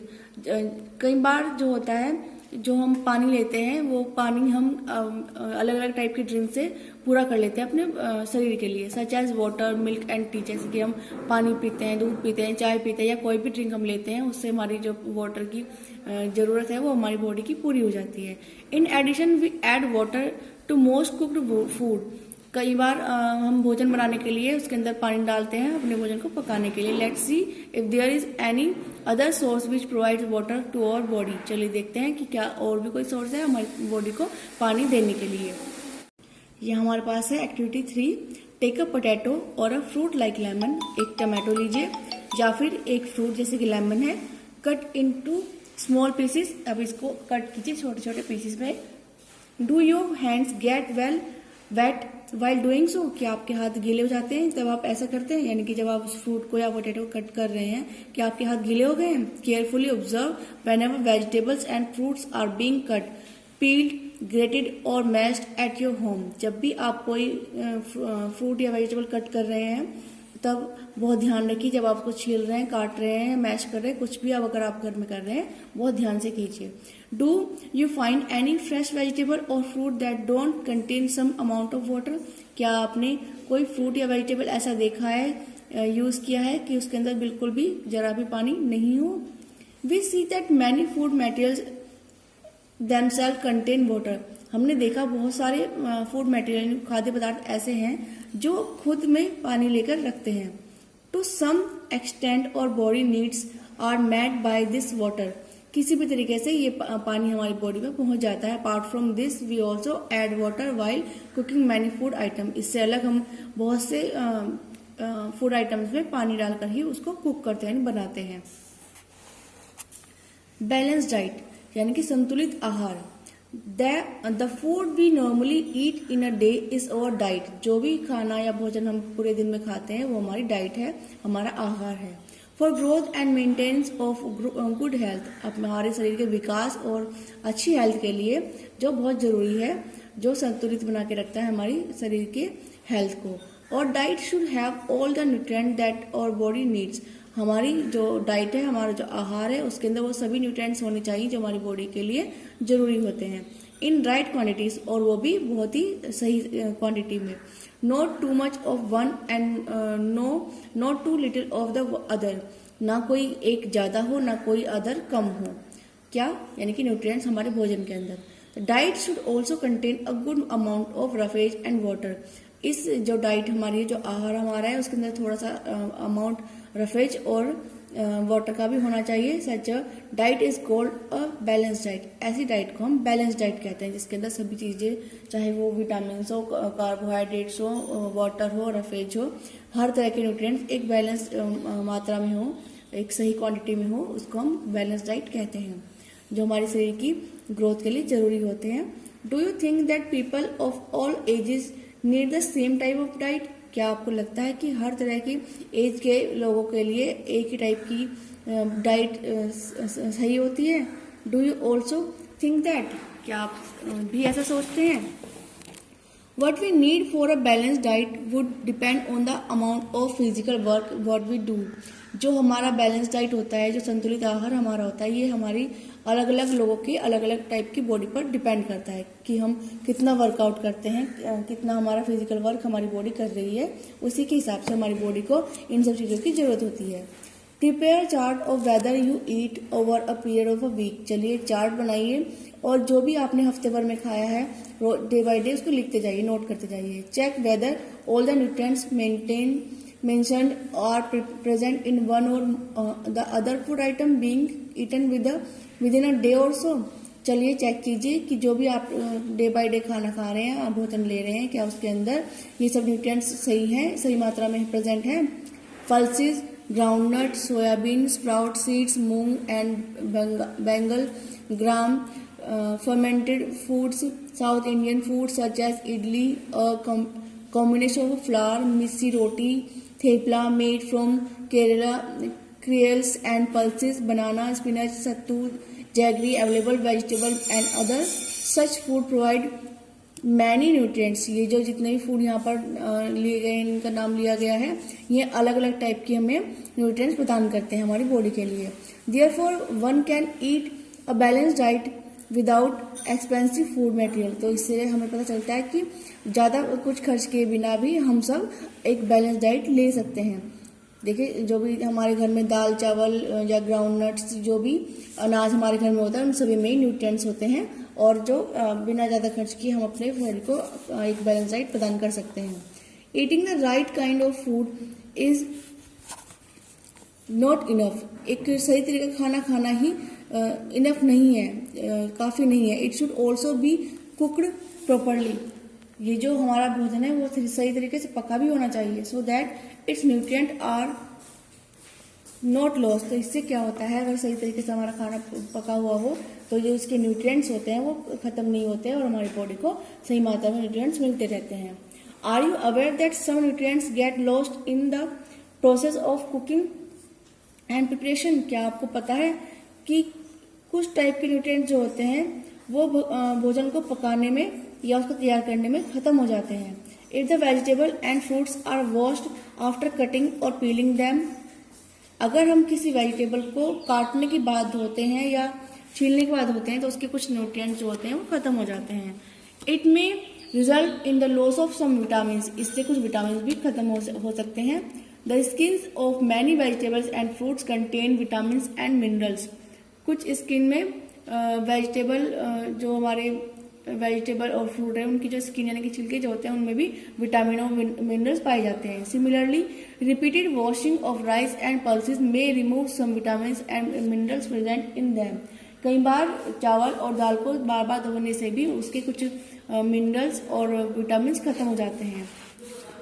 कई बार जो होता है जो हम पानी लेते हैं वो पानी हम अलग अलग टाइप के ड्रिंक से पूरा कर लेते हैं अपने शरीर के लिए, such as water, milk and tea. जैसे कि हम पानी पीते हैं, दूध पीते हैं, चाय पीते हैं या कोई भी ड्रिंक हम लेते हैं, उससे हमारी जो वाटर की जरूरत है वो हमारी बॉडी की पूरी हो जाती है। In addition we add water to most cooked food. कई बार हम भोजन बनाने के लिए उसके अंदर पानी डालते हैं अपने भोजन को पकाने के लिए। Let's see if there is any other source which provides water to our body. चलिए देखते हैं कि क्या और भी कोई सोर्स है हमारी बॉडी को पानी देने के लिए। ये हमारे पास है एक्टिविटी 3। टेक अ पोटैटो और अ फ्रूट लाइक लेमन। एक टमाटो लीजिए या फिर एक फ्रूट जैसे कि लेमन है, कट इनटू स्मॉल पीसेस। अब इसको कट कीजिए छोटे छोटे पीसेस में। Do your hands get well wet while doing so. क्या आपके हाथ गीले हो जाते हैं जब आप ऐसा करते हैं, यानी कि जब आप उस फ्रूट को या पोटैटो को कट कर रहे हैं, क्या आपके हाथ गीले हो गए हैं? Carefully observe whenever vegetables and fruits are being cut, peeled, grated or mashed at your home. जब भी आप कोई फ्रूट या वेजिटेबल कट कर रहे हैं तब बहुत ध्यान रखिए, जब आप उसको छील रहे हैं, काट रहे हैं, मैश कर रहे हैं, कुछ भी आप अगर आप घर में कर रहे हैं बहुत ध्यान से कीजिए। Do you find any fresh vegetable or fruit that don't contain some amount of water. क्या आपने कोई फ्रूट या वेजिटेबल ऐसा देखा है, यूज किया है कि उसके अंदर बिल्कुल भी जरा भी पानी नहीं हो? We see that many food materials themselves contain water। हमने देखा बहुत सारे फूड मटेरियल, खाद्य पदार्थ ऐसे हैं जो खुद में पानी लेकर रखते हैं। To some extent our body needs are met by this water. किसी भी तरीके से ये पानी हमारी बॉडी में पहुंच जाता है। Apart from this we also add water while cooking many food item. इससे अलग हम बहुत से फूड आइटम्स में पानी डालकर ही उसको कुक करते हैं, बनाते हैं। बैलेंस डाइट यानी कि संतुलित आहार। The food we normally eat in a day is our diet. जो भी खाना या भोजन हम पूरे दिन में खाते हैं वो हमारी डाइट है, हमारा आहार है। For growth and maintenance of good health. हमारे शरीर के विकास और अच्छी हेल्थ के लिए जो बहुत जरूरी है, जो संतुलित बना के रखता है हमारी शरीर के हेल्थ को। Our diet should have all the nutrient that our body needs. हमारी जो डाइट है, हमारा जो आहार है, उसके अंदर वो सभी न्यूट्रिएंट्स होने चाहिए जो हमारी बॉडी के लिए जरूरी होते हैं, इन राइट क्वांटिटीज, और वो भी बहुत ही सही क्वांटिटी में। Not too much of one and not too little of the other. ना कोई एक ज्यादा हो ना कोई अदर कम हो। क्या? यानी कि न्यूट्रिएंट्स हमारे भोजन के अंदर। Diet should also contain a good amount of roughage and water. इस जो डाइट हमारी, जो आहार हमारा है, उसके अंदर थोड़ा सा अमाउंट रफेज और वाटर का भी होना चाहिए। Such diet is called a balance diet. ऐसी डाइट को हम बैलेंस डाइट कहते हैं जिसके अंदर सभी चीजें, चाहे वो विटामिन हो, कार्बोहाइड्रेट्स हो, वाटर हो, रफेज हो, हर तरह के न्यूट्रिएंट्स एक बैलेंस मात्रा में हो, एक सही क्वांटिटी में हो, उसको हम बैलेंस डाइट कहते हैं, जो हमारे शरीर की ग्रोथ के लिए जरूरी होते हैं। Do you think that people of all ages need the same type of diet. क्या आपको लगता है कि हर तरह की एज के लोगों के लिए एक ही टाइप की डाइट सही होती है? Do you also think that. क्या आप भी ऐसा सोचते हैं? What we need for a balanced diet would depend on the amount of physical work what we do। जो हमारा बैलेंस डाइट होता है, जो संतुलित आहार हमारा होता है, ये हमारी अलग अलग लोगों की अलग अलग टाइप की बॉडी पर डिपेंड करता है कि हम कितना वर्कआउट करते हैं, कितना हमारा फिजिकल वर्क हमारी बॉडी कर रही है, उसी के हिसाब से हमारी बॉडी को इन सब चीज़ों की जरूरत होती है। Prepare chart of whether you eat over a period of a week. चलिए चार्ट बनाइए और जो भी आपने हफ्ते भर में खाया है डे बाय डे उसको लिखते जाइए, नोट करते जाइए। Check whether all the nutrients mentioned are present in one or the other food item being eaten within a day or so। चलिए चेक कीजिए कि जो भी आप डे बाय डे खाना खा रहे हैं, आप भोजन ले रहे हैं, क्या उसके अंदर ये सब न्यूट्रिएंट्स सही हैं, सही मात्रा में प्रेजेंट है। Pulses, groundnut, soybean, sprout seeds, moong and Bengal gram, fermented foods, South Indian foods such as idli, a combination of flour, missi roti, thepla made from Kerala, cereals and pulses, banana, spinach, sattu, jaggery, available vegetable and other such food provide many nutrients। ये जो जितने भी food यहाँ पर लिए गए, इनका नाम लिया गया है, ये अलग अलग टाइप की हमें न्यूट्रिएंट्स प्रदान करते हैं हमारी बॉडी के लिए। Therefore one can eat a balanced diet without expensive food material. तो इससे हमें पता चलता है कि ज़्यादा कुछ खर्च किए बिना भी हम सब एक बैलेंस डाइट ले सकते हैं। देखिए, जो भी हमारे घर में दाल चावल या ग्राउंड नट्स, जो भी अनाज हमारे घर में होता है, उन सभी में न्यूट्रिएंट्स होते हैं, और जो बिना ज़्यादा खर्च किए हम अपने बॉडी को एक बैलेंस डाइट प्रदान कर सकते हैं। Eating the right kind of food is not enough. एक सही तरीके का खाना खाना ही इनफ नहीं है, काफ़ी नहीं है। It should also be cooked properly. ये जो हमारा भोजन है वो सही तरीके से पका भी होना चाहिए, so that it's nutrient are not loss. तो इससे क्या होता है, अगर सही तरीके से हमारा खाना पका हुआ हो तो जो इसके न्यूट्रिएंट्स होते हैं वो खत्म नहीं होते हैं और हमारी बॉडी को सही मात्रा में न्यूट्रिएंट्स मिलते रहते हैं। Are you aware that some nutrients get lost in the process of cooking and preparation? क्या आपको पता है कि कुछ टाइप के न्यूट्रिएंट्स जो होते हैं वो भोजन को पकाने में या उसको तैयार करने में खत्म हो जाते हैं। If the vegetable and fruits are washed after cutting और पीलिंग दैम, अगर हम किसी वेजिटेबल को काटने के बाद धोते हैं या छीलने के बाद धोते हैं तो उसके कुछ न्यूट्रिएंट्स जो होते हैं वो खत्म हो जाते हैं। It may result in the loss of some vitamin, इससे कुछ विटामिन भी खत्म हो सकते हैं। The skins of many vegetables and fruits contain vitamin and minerals. कुछ स्किन में वेजिटेबल जो हमारे वेजिटेबल और फ्रूट है उनकी जो स्किन यानी कि छिलके जो होते हैं उनमें भी विटामिन और मिनरल्स पाए जाते हैं। Similarly repeated washing of rice and pulses may remove some vitamin and minerals present in them. कई बार चावल और दाल को बार बार धोने से भी उसके कुछ मिनरल्स और विटामिन खत्म हो जाते हैं।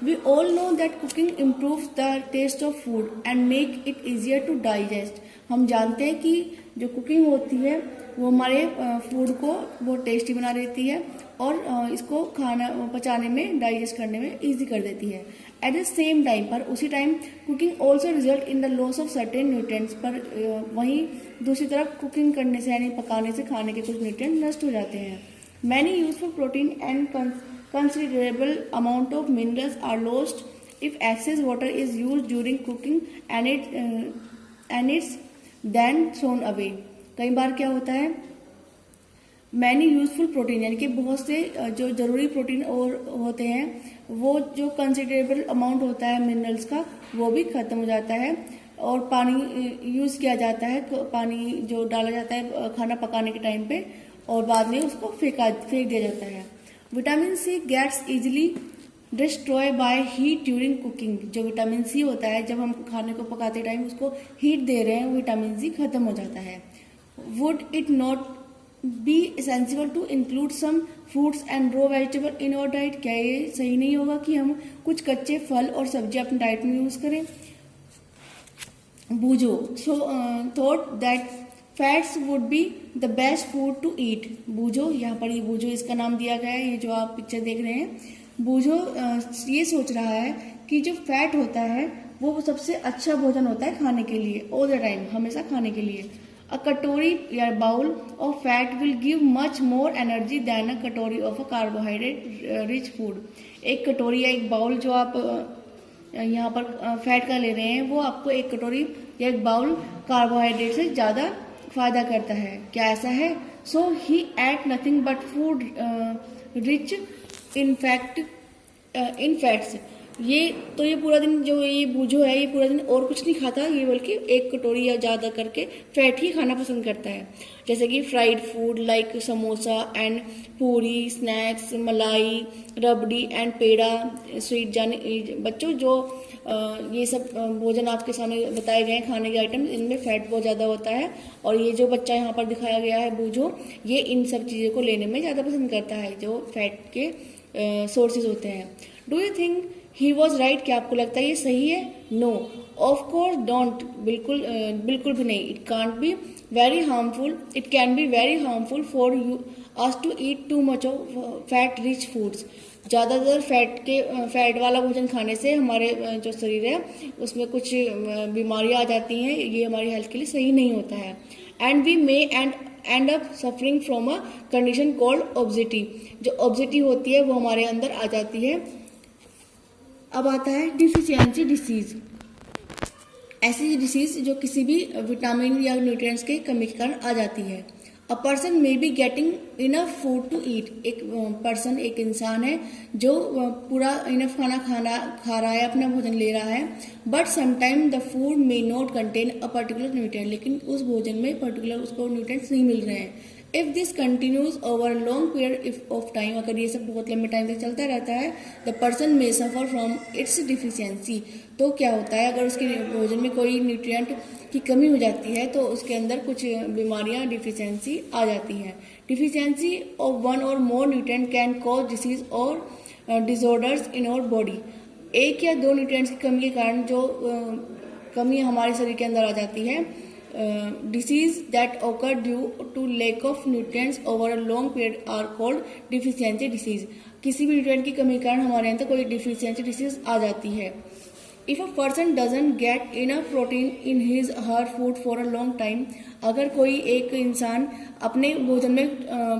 We all know that cooking improves the taste of food and make it easier to digest. हम जानते हैं कि जो कुकिंग होती है वो हमारे फूड को बहुत टेस्टी बना देती है और इसको खाना पचाने में, डाइजेस्ट करने में इजी कर देती है। एट द सेम टाइम, पर उसी time cooking also result in the loss of certain nutrients. पर वहीं दूसरी तरफ कुकिंग करने से यानी पकाने से खाने के कुछ न्यूट्रिएंट नष्ट हो जाते हैं। Many useful protein and considerable amount of minerals are lost if excess water is used during cooking and it's then thrown away. कई बार क्या होता है, मैनी यूजफुल प्रोटीन यानी कि बहुत से जो जरूरी प्रोटीन और होते हैं वो जो कंसिडरेबल अमाउंट होता है मिनरल्स का वो भी खत्म हो जाता है और पानी यूज किया जाता है, पानी जो डाला जाता है खाना पकाने के टाइम पे और बाद में उसको फेंक दिया जाता है। Vitamin C gets easily destroy by heat during cooking. जो विटामिन सी होता है जब हम खाने को पकाते टाइम उसको हीट दे रहे हैं, विटामिन सी खत्म हो जाता है। Would it not be essential to include some fruits and raw vegetable in our diet? क्या ये सही नहीं होगा कि हम कुछ कच्चे फल और सब्जियां अपनी डाइट में यूज करें? Boojho thought that fats would be the best food to eat. Boojho, यहाँ पर ये बूझो इसका नाम दिया गया है, ये जो आप पिक्चर देख रहे हैं। बूझो ये सोच रहा है कि जो फैट होता है वो सबसे अच्छा भोजन होता है खाने के लिए, ऑल द टाइम, हमेशा खाने के लिए। अ कटोरी या bowl of fat will give much more energy than a katori of a carbohydrate rich food. एक कटोरी या एक बाउल जो आप यहाँ पर फैट का ले रहे हैं वो आपको एक कटोरी या एक बाउल कार्बोहाइड्रेट से ज़्यादा फायदा करता है। क्या ऐसा है? So he ate nothing but food rich in fats. ये पूरा दिन जो ये बूझो है ये पूरा दिन और कुछ नहीं खाता, ये बल्कि एक कटोरी या ज़्यादा करके फैट ही खाना पसंद करता है। जैसे कि fried food like samosa and पूरी, स्नैक्स, मलाई, रबड़ी एंड पेड़ा, स्वीट। जाने बच्चों जो ये सब भोजन आपके सामने बताए गए हैं खाने के आइटम, इनमें फैट बहुत ज़्यादा होता है और ये जो बच्चा यहाँ पर दिखाया गया है बूझो, ये इन सब चीज़ों को लेने में ज़्यादा पसंद करता है जो फैट के सोर्सेज होते हैं। Do you think he was right? क्या आपको लगता है ये सही है? नो ऑफ कोर्स डोंट, बिल्कुल भी नहीं। It can't be very harmful, it can be very harmful for you us to eat too much of fat rich foods. ज़्यादातर फैट वाला भोजन खाने से हमारे जो शरीर है उसमें कुछ बीमारियां आ जाती हैं, ये हमारी हेल्थ के लिए सही नहीं होता है। And we may end up suffering from a condition called obesity. जो ओबेसिटी होती है वो हमारे अंदर आ जाती है। अब आता है डिफिशियंसी डिसीज। ऐसी डिसीज जो किसी भी विटामिन या न्यूट्रिएंट्स के कमी के कारण आ जाती है। A person may be getting enough food to eat, एक पर्सन एक इंसान है जो पूरा इनफ खाना खा रहा है, अपना भोजन ले रहा है, but sometime the food may not contain a particular nutrient, लेकिन उस भोजन में पर्टिकुलर उसको न्यूट्रिएंट्स नहीं मिल रहे हैं। If this continues over long period of time, अगर ये सब बहुत लंबे टाइम तक चलता रहता है, the person may suffer from its deficiency, तो क्या होता है अगर उसके भोजन में कोई न्यूट्रिएंट की कमी हो जाती है तो उसके अंदर कुछ बीमारियां डिफिशियंसी आ जाती है। Deficiency of one or more nutrient can cause disease और डिसऑर्डर्स इन आवर बॉडी, एक या दो न्यूट्रिएंट्स की कमी के कारण जो कमी हमारे शरीर के अंदर आ जाती है, disease that occur due to lack of nutrients over a long period are called deficiency disease, किसी भी न्यूट्रिएंट की कमी के कारण हमारे अंदर कोई डिफिशियंसी डिसीज आ जाती है। If a person doesn't get enough protein in his her food for a long time, अगर कोई एक इंसान अपने भोजन में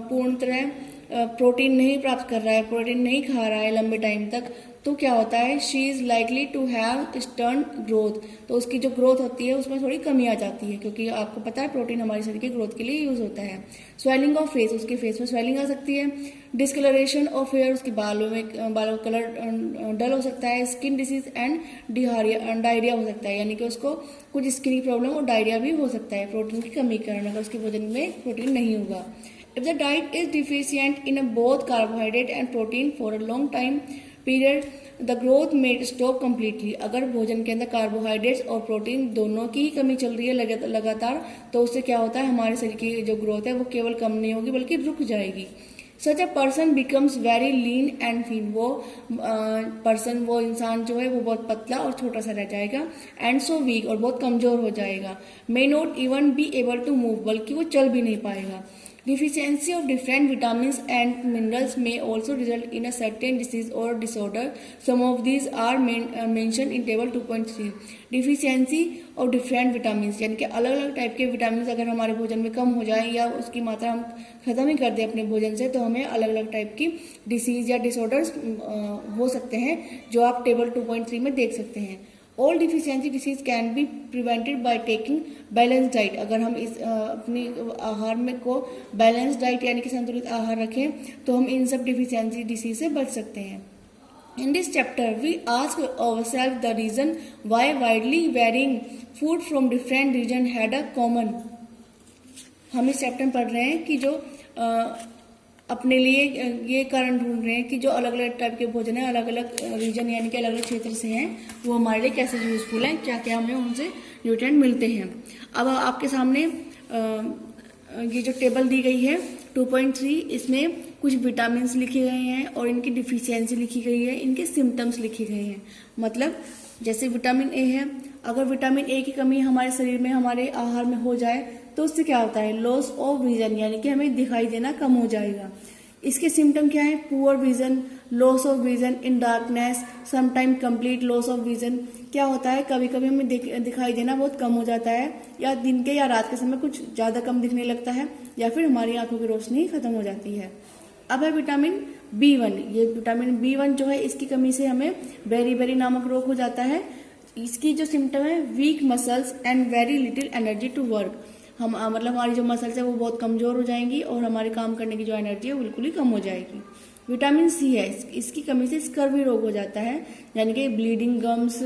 पूर्ण तरह प्रोटीन नहीं प्राप्त कर रहा है, प्रोटीन नहीं खा रहा है लंबे टाइम तक, तो क्या होता है, she is likely to have stern growth, तो उसकी जो ग्रोथ होती है उसमें थोड़ी कमी आ जाती है, क्योंकि आपको पता है प्रोटीन हमारे शरीर की ग्रोथ के लिए यूज होता है। स्वेलिंग ऑफ फेस, उसके फेस में स्वेलिंग आ सकती है। डिस्कलरेशन ऑफ हेयर, उसके बालों का कलर डल हो सकता है। स्किन डिसीज एंड डायरिया हो सकता है, यानी कि उसको कुछ स्किन प्रॉब्लम और डायरिया भी हो सकता है प्रोटीन की कमी के कारण, अगर उसके भोजन में प्रोटीन नहीं होगा। If the diet is deficient in both carbohydrate and protein for a long time period, the growth may stop completely. अगर भोजन के अंदर कार्बोहाइड्रेट्स और प्रोटीन दोनों की ही कमी चल रही है लगातार, तो उससे क्या होता है, हमारे शरीर की जो ग्रोथ है वो केवल कम नहीं होगी बल्कि रुक जाएगी। Such a person becomes very lean and thin, वो इंसान जो है वो बहुत पतला और छोटा सा रह जाएगा। एंड सो वीक, और बहुत कमजोर हो जाएगा। May not even be able to move, बल्कि वो चल भी नहीं पाएगा। Deficiency of different vitamins and minerals may also result in a certain disease or disorder. Some of these are mentioned in table 2.3. Deficiency of different vitamins, यानी कि अलग अलग टाइप के विटामिन अगर हमारे भोजन में कम हो जाए या उसकी मात्रा हम खत्म ही कर दें अपने भोजन से, तो हमें अलग अलग टाइप की डिसीज या डिसऑर्डर्स हो सकते हैं, जो आप टेबल 2.3 में देख सकते हैं। All deficiency disease can be prevented by taking balance diet, अगर हम इस अपनी आहार में को बैलेंस डाइट यानी कि संतुलित आहार रखें तो हम इन सब डिफिशियंसी डिसीज से बच सकते हैं। In this chapter, we ask ourselves the reason why widely varying food from different region had a common. हम इस चैप्टर में पढ़ रहे हैं कि जो अपने लिए ये कारण ढूंढ रहे हैं कि जो अलग अलग टाइप के भोजन है, अलग अलग रीजन यानी कि अलग अलग क्षेत्र से हैं, वो हमारे लिए कैसे यूजफुल हैं, क्या क्या हमें उनसे न्यूट्रिएंट मिलते हैं। अब आपके सामने ये जो टेबल दी गई है 2.3, इसमें कुछ विटामिन लिखे गए हैं और इनकी डिफिशियंसी लिखी गई है, इनके सिम्टम्स लिखे गए हैं। मतलब जैसे विटामिन ए है, अगर विटामिन ए की कमी हमारे शरीर में हमारे आहार में हो जाए तो उससे क्या होता है, लॉस ऑफ विजन, यानी कि हमें दिखाई देना कम हो जाएगा। इसके सिम्टम क्या है, poor vision, loss of vision in darkness, sometime complete loss of vision. क्या होता है, कभी कभी हमें दिखाई देना बहुत कम हो जाता है, या दिन के या रात के समय कुछ ज्यादा कम दिखने लगता है, या फिर हमारी आंखों की रोशनी खत्म हो जाती है। अब है विटामिन B1, ये विटामिन B1 जो है इसकी कमी से हमें बेरी नामक रोग हो जाता है। इसकी जो सिम्टम है, weak muscles and very little energy to work, हम मतलब हमारी जो मसल्स है वो बहुत कमजोर हो जाएंगी और हमारे काम करने की जो एनर्जी है वो बिल्कुल ही कम हो जाएगी। विटामिन सी है, इसकी कमी से स्कर्वी रोग हो जाता है, यानी कि bleeding gums,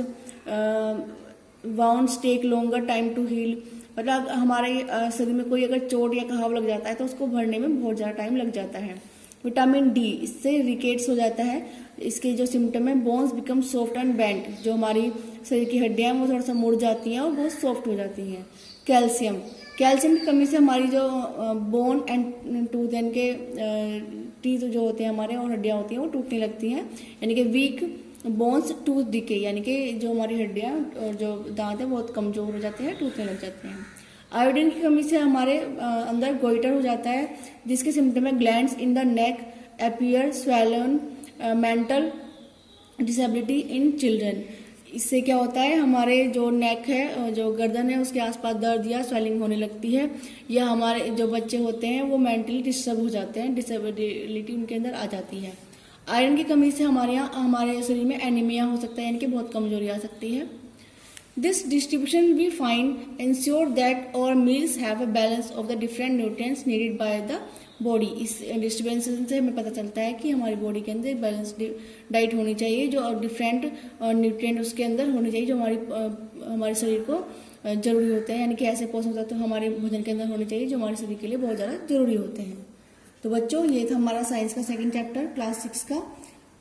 wounds take longer time to heal, मतलब हमारे शरीर में कोई अगर चोट या घाव लग जाता है तो उसको भरने में बहुत ज़्यादा टाइम लग जाता है। विटामिन डी, इससे रिकेट्स हो जाता है। इसके जो सिम्टम है, bones become soft and bent, जो हमारी शरीर की हड्डियां हैं वो थोड़ा सा मुड़ जाती हैं और बहुत सॉफ्ट हो जाती हैं। कैल्शियम की कमी से हमारी जो बोन एंड टूथ यानी के टीथ जो होते हैं हमारे और हड्डियां होती हैं वो टूटने लगती हैं, यानी कि वीक बोन्स टूथ डिके, यानी कि जो हमारी हड्डियां और जो दांत है बहुत कमजोर हो जाते हैं, टूटने लग जाते हैं। आयोडीन की कमी से हमारे अंदर गोइटर हो जाता है, जिसके सिम्टम है glands in the neck appear swollen, mental disability in children. इससे क्या होता है, हमारे जो नेक है, जो गर्दन है, उसके आसपास दर्द या स्वेलिंग होने लगती है, या हमारे जो बच्चे होते हैं वो मेंटली डिस्टर्ब हो जाते हैं, डिसेबिलिटी उनके अंदर आ जाती है। आयरन की कमी से हमारे शरीर में एनीमिया हो सकता है, यानी कि बहुत कमजोरी आ सकती है। This distribution we find ensure that our meals have a balance of the different nutrients needed by the body. इस डिस्ट्रीब्यूशन से हमें पता चलता है कि हमारी बॉडी के अंदर बैलेंस डाइट होनी चाहिए, जो डिफरेंट न्यूट्रिएंट उसके अंदर होने चाहिए जो हमारे शरीर को जरूरी होते हैं, यानी कि ऐसे पोषक तत्व हमारे भोजन के अंदर होने चाहिए जो हमारे शरीर के लिए बहुत ज़्यादा जरूरी होते हैं। तो बच्चों, ये था हमारा साइंस का सेकंड चैप्टर क्लास 6 का।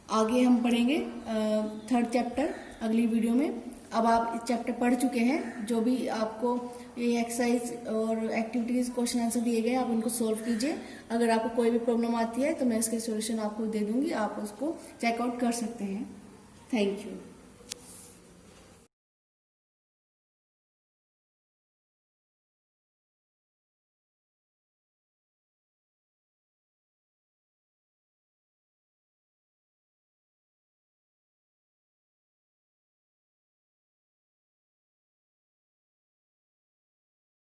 आगे हम पढ़ेंगे थर्ड चैप्टर अगली वीडियो में। अब आप इस चैप्टर पढ़ चुके हैं, जो भी आपको ये एक्सरसाइज और एक्टिविटीज क्वेश्चन आंसर दिए गए आप उनको सोल्व कीजिए। अगर आपको कोई भी प्रॉब्लम आती है तो मैं इसके सॉल्यूशन आपको दे दूंगी, आप उसको चेकआउट कर सकते हैं। Thank you.